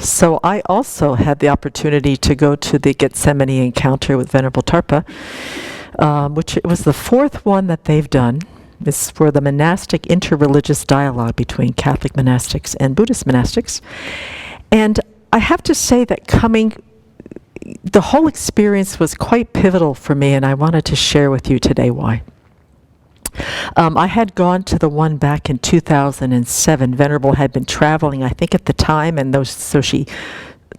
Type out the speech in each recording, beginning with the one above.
So I also had the opportunity to go to the Gethsemane encounter with Venerable Tarpa, which was the fourth one that they've done. It's for the monastic interreligious dialogue between Catholic monastics and Buddhist monastics. And I have to say that the whole experience was quite pivotal for me, and I wanted to share with you today why. I had gone to the one back in 2007. Venerable had been traveling, I think, at the time, and so she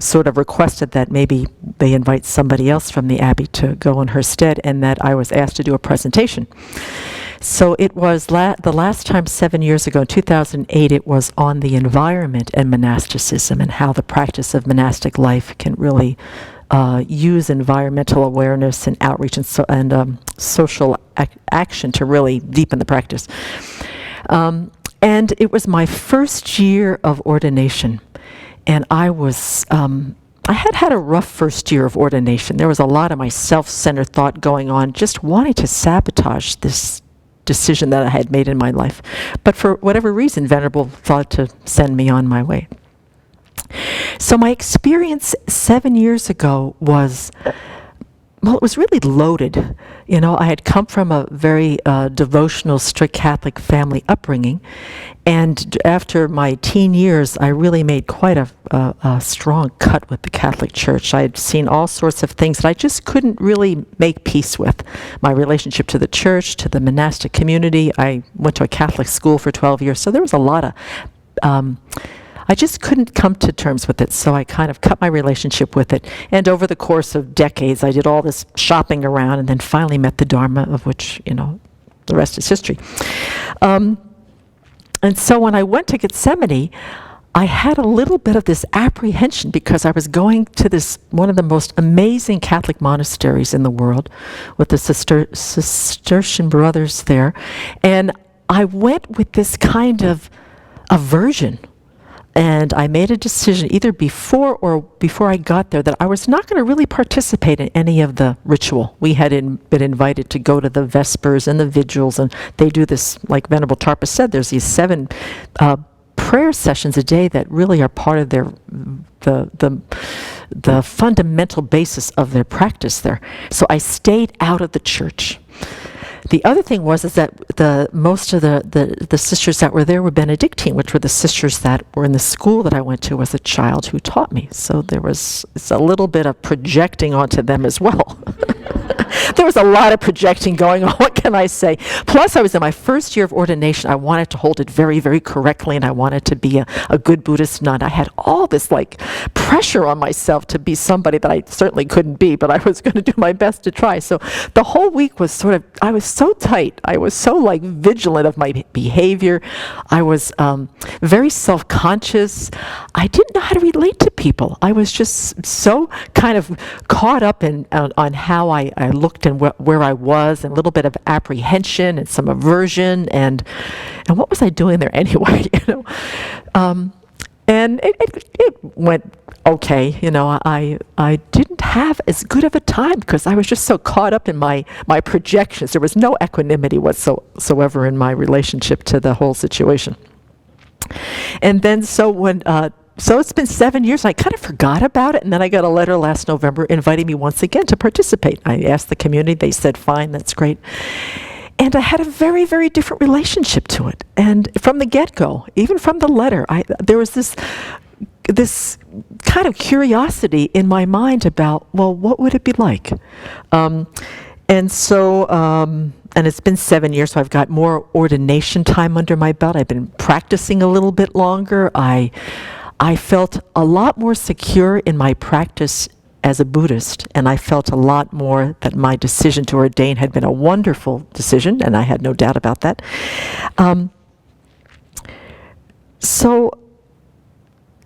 sort of requested that maybe they invite somebody else from the Abbey to go in her stead, and that I was asked to do a presentation. So it was the last time 7 years ago, in 2008, it was on the environment and monasticism and how the practice of monastic life can really use environmental awareness and outreach and social action to really deepen the practice. And it was my first year of ordination, and I had had a rough first year of ordination. There was a lot of my self-centered thought going on, just wanting to sabotage this decision that I had made in my life. But for whatever reason, Venerable thought to send me on my way. So my experience 7 years ago was, well, it was really loaded. You know, I had come from a very devotional, strict Catholic family upbringing, and after my teen years, I really made quite a strong cut with the Catholic Church. I had seen all sorts of things that I just couldn't really make peace with. My relationship to the church, to the monastic community. I went to a Catholic school for 12 years, so there was a lot of I just couldn't come to terms with it, so I kind of cut my relationship with it. And over the course of decades, I did all this shopping around and then finally met the Dharma, of which, the rest is history. And so when I went to Gethsemane, I had a little bit of this apprehension because I was going to one of the most amazing Catholic monasteries in the world with the Cistercian brothers there. And I went with this kind of aversion. And I made a decision either before I got there that I was not going to really participate in any of the ritual. We had been invited to go to the Vespers and the Vigils, and they do this, like Venerable Tarpa said, there's these 7 prayer sessions a day that really are part of the fundamental basis of their practice there. So I stayed out of the church. The other thing was that most of the sisters that were there were Benedictine, which were the sisters that were in the school that I went to as a child who taught me. So it's a little bit of projecting onto them as well. There was a lot of projecting going on, what can I say? Plus, I was in my first year of ordination. I wanted to hold it very, very correctly, and I wanted to be a good Buddhist nun. I had all this pressure on myself to be somebody that I certainly couldn't be, but I was going to do my best to try. So the whole week was I was so tight. I was so vigilant of my behavior. I was very self-conscious. I didn't know how to relate to people. I was just so kind of caught up on how I looked and where I was, and a little bit of apprehension and some aversion, and what was I doing there anyway? And it went okay. I didn't have as good of a time because I was just so caught up in my projections. There was no equanimity whatsoever in my relationship to the whole situation. And then so it's been 7 years, and I kind of forgot about it, and then I got a letter last November inviting me once again to participate. I asked the community, they said, fine, that's great. And I had a very, very different relationship to it. And from the get-go, even from the letter, there was this kind of curiosity in my mind about, well, what would it be like? And it's been 7 years, so I've got more ordination time under my belt. I've been practicing a little bit longer. I felt a lot more secure in my practice as a Buddhist, and I felt a lot more that my decision to ordain had been a wonderful decision, and I had no doubt about that. And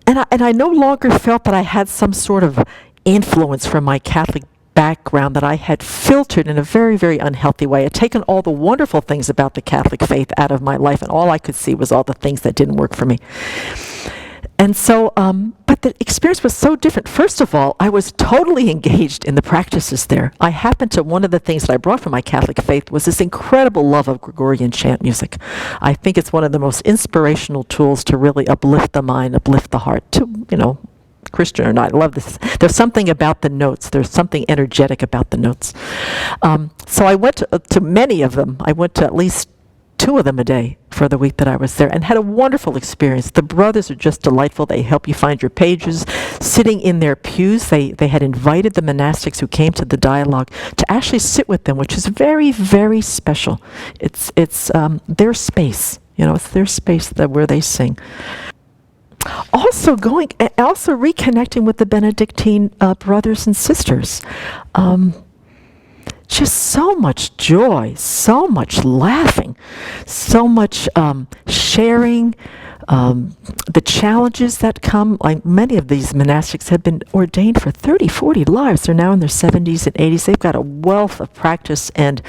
I no longer felt that I had some sort of influence from my Catholic background that I had filtered in a very, very unhealthy way. I had taken all the wonderful things about the Catholic faith out of my life, and all I could see was all the things that didn't work for me. And so, but the experience was so different. First of all, I was totally engaged in the practices there. One of the things that I brought from my Catholic faith was this incredible love of Gregorian chant music. I think it's one of the most inspirational tools to really uplift the mind, uplift the heart, to, Christian or not. I love this. There's something about the notes. There's something energetic about the notes. So I went to many of them. I went to at least 2 of them a day for the week that I was there and had a wonderful experience. The brothers are just delightful. They help you find your pages. Sitting in their pews, they had invited the monastics who came to the dialogue to actually sit with them, which is very, very special. It's their space. It's their space where they sing. Also reconnecting with the Benedictine brothers and sisters. Just so much joy, so much laughing, so much sharing, the challenges that come. Like many of these monastics have been ordained for 30, 40 lives. They're now in their 70s and 80s. They've got a wealth of practice and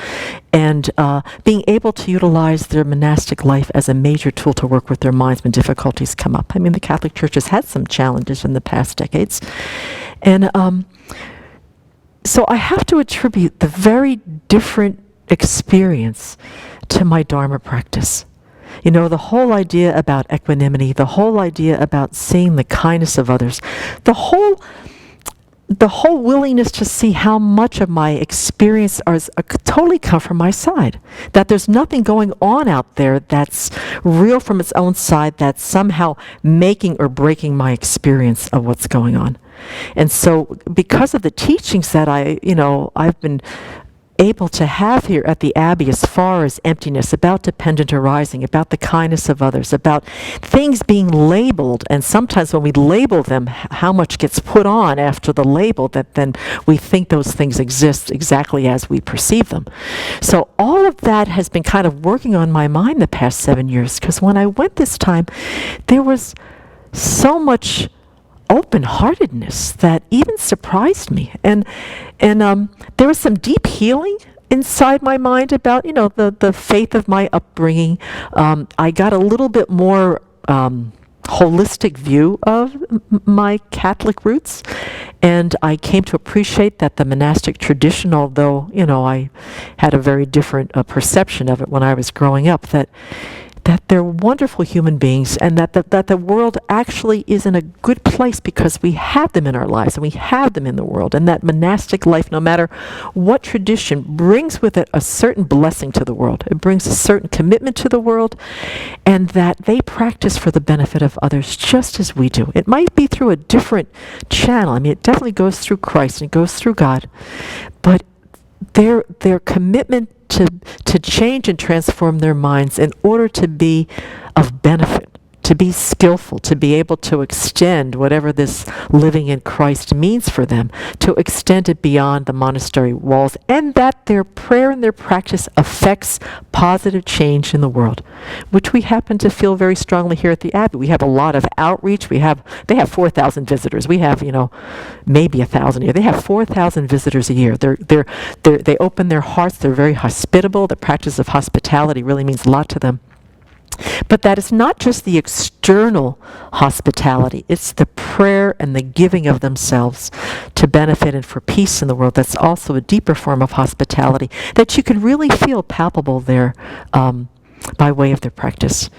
being able to utilize their monastic life as a major tool to work with their minds when difficulties come up. I mean, the Catholic Church has had some challenges in the past decades. And so I have to attribute the very different experience to my Dharma practice. The whole idea about equanimity, the whole idea about seeing the kindness of others, the whole willingness to see how much of my experience is totally come from my side. That there's nothing going on out there that's real from its own side that's somehow making or breaking my experience of what's going on. And so because of the teachings that I've been able to have here at the Abbey as far as emptiness, about dependent arising, about the kindness of others, about things being labeled, and sometimes when we label them, how much gets put on after the label that then we think those things exist exactly as we perceive them. So all of that has been kind of working on my mind the past 7 years, because when I went this time, there was so much open-heartedness that even surprised me, and there was some deep healing inside my mind about the faith of my upbringing. I got a little bit more holistic view of my Catholic roots, and I came to appreciate that the monastic tradition, although I had a very different perception of it when I was growing up, that they're wonderful human beings, and that the world actually is in a good place because we have them in our lives and we have them in the world, and that monastic life, no matter what tradition, brings with it a certain blessing to the world. It brings a certain commitment to the world, and that they practice for the benefit of others just as we do. It might be through a different channel. I mean, it definitely goes through Christ and it goes through God, but their commitment to change and transform their minds in order to be of benefit, to be skillful, to be able to extend whatever this living in Christ means for them, to extend it beyond the monastery walls, and that their prayer and their practice affects positive change in the world, which we happen to feel very strongly here at the Abbey. We have a lot of outreach. They have 4,000 visitors. We have, maybe 1,000 a year. They have 4,000 visitors a year. They open their hearts. They're very hospitable. The practice of hospitality really means a lot to them. But that is not just the external hospitality. It's the prayer and the giving of themselves to benefit and for peace in the world. That's also a deeper form of hospitality that you can really feel palpable there by way of their practice.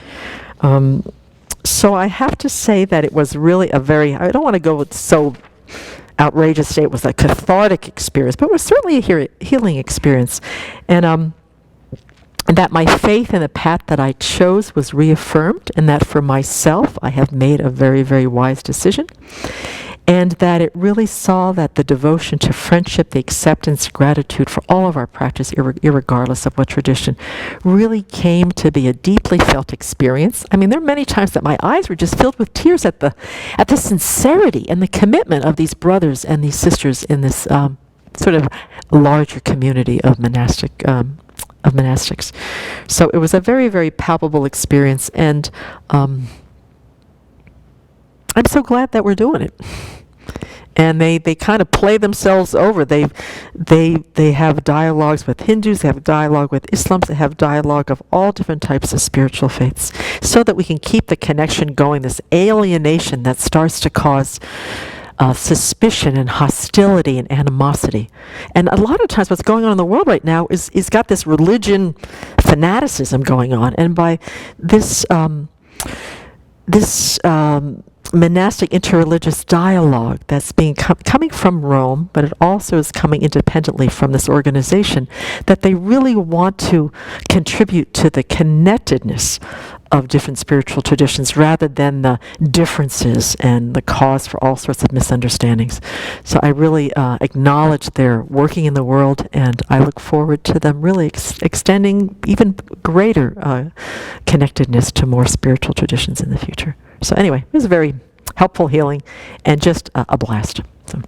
So I have to say that it was really I don't want to go with so outrageous say it was a cathartic experience, but it was certainly a healing experience. And that my faith in the path that I chose was reaffirmed, and that for myself I have made a very, very wise decision, and that it really saw that the devotion to friendship, the acceptance, gratitude for all of our practice, irregardless of what tradition, really came to be a deeply felt experience. I mean, there are many times that my eyes were just filled with tears at the sincerity and the commitment of these brothers and these sisters in this sort of larger community of monastics. So it was a very, very palpable experience, and I'm so glad that we're doing it. And they kind of play themselves over. They have dialogues with Hindus, they have dialogue with Islams, they have dialogue of all different types of spiritual faiths, so that we can keep the connection going, this alienation that starts to cause suspicion and hostility and animosity. And a lot of times what's going on in the world right now is got this religion fanaticism going on. And by this monastic interreligious dialogue that's coming from Rome, but it also is coming independently from this organization, that they really want to contribute to the connectedness of different spiritual traditions rather than the differences and the cause for all sorts of misunderstandings. So I really acknowledge their working in the world, and I look forward to them really extending even greater connectedness to more spiritual traditions in the future. So anyway, it was very helpful, healing, and just a blast. So.